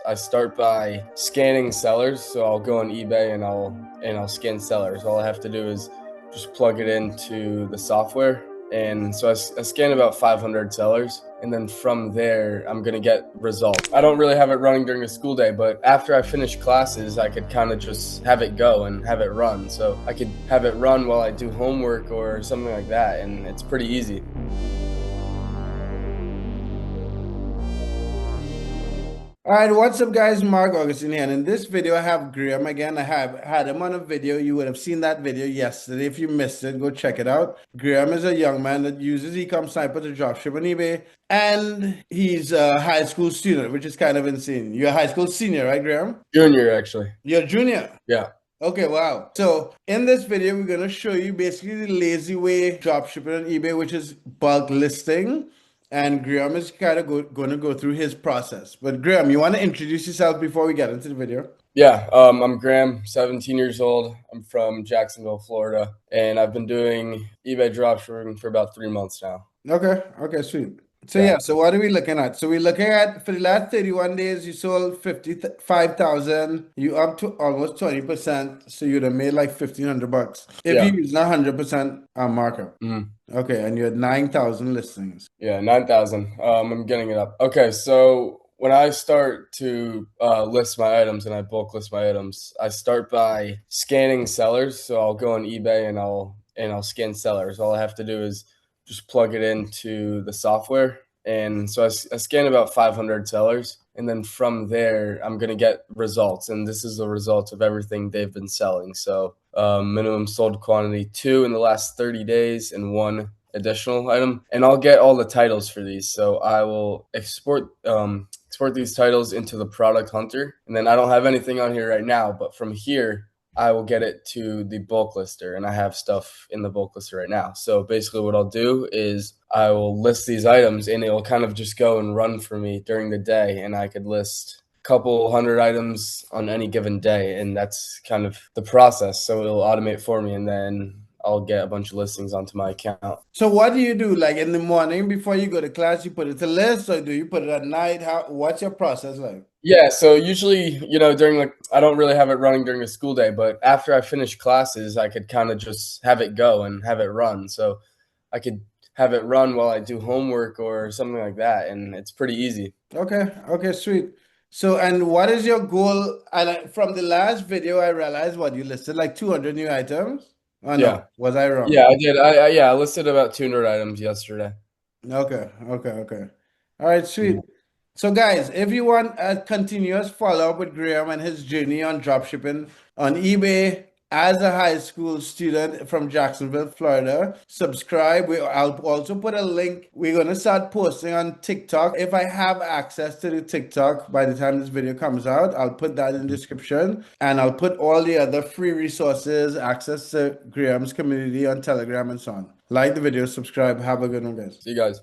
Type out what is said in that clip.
I start by scanning sellers. So I'll go on eBay and I'll scan sellers. All I have to do is just plug it into the software. And so I scan about 500 sellers, and then from there, I'm gonna get results. I don't really have it running during the school day, but after I finish classes, I could kind of just have it go and have it run. So I could have it run while I do homework or something like that, and it's pretty easy. All right, what's up, guys? Mark Augustine here, and in this video, I have Graham again. I have had him on a video. You would have seen that video yesterday. If you missed it, go check it out. Graham is a young man that uses Ecom Sniper to dropship on eBay, and he's a high school student, which is kind of insane. You're a high school senior, right, Graham? Junior, actually. You're a junior. Yeah. Okay, wow. So in this video, we're going to show you basically the lazy way dropshipping on eBay, which is bulk listing. And Graham is kind of going to go through his process. But Graham, you want to introduce yourself before we get into the video? Yeah, I'm Graham, 17 years old. I'm from Jacksonville, Florida, and I've been doing eBay dropshipping for about 3 months now. Okay, sweet. So Yeah. yeah, so what are we looking at? So we're looking at for the last 31 days, you sold 55,000. You up to almost 20%. So you'd have made like 1,500 bucks if Yeah. you use 100% markup. Mhm. Okay, and you had 9,000 listings. Yeah, 9,000. I'm getting it up. Okay, so when I start to list my items and I bulk list my items, I start by scanning sellers. So I'll go on eBay and I'll scan sellers. All I have to do is just plug it into the software. And so I scan about 500 sellers, and then from there, I'm gonna get results. And this is the result of everything they've been selling. So minimum sold quantity 2 in the last 30 days and 1 additional item, and I'll get all the titles for these. So I will export these titles into the product hunter, and then I don't have anything on here right now, but from here I will get it to the bulk lister, and I have stuff in the bulk lister right now. So basically what I'll do is I will list these items, and it will kind of just go and run for me during the day, and I could list a couple hundred items on any given day, and that's kind of the process. So it'll automate for me, and then I'll get a bunch of listings onto my account. So what do you do? Like in the morning before you go to class, you put it to list, or do you put it at night? What's your process like? Yeah, so usually, during I don't really have it running during the school day, but after I finish classes, I could kind of just have it go and have it run. So I could have it run while I do homework or something like that, and it's pretty easy. Okay, sweet. So, and what is your goal? And from the last video, I realized what you listed like 200 new items. Oh Yeah. no, was I wrong? Yeah, I did. I listed about 200 items yesterday. Okay. All right, sweet. So, guys, if you want a continuous follow-up with Graham and his journey on dropshipping on eBay as a high school student from Jacksonville, Florida, subscribe. I'll also put a link. We're going to start posting on TikTok. If I have access to the TikTok by the time this video comes out, I'll put that in the description, and I'll put all the other free resources, access to Graham's community on Telegram and so on. Like the video, subscribe. Have a good one, guys. See you guys.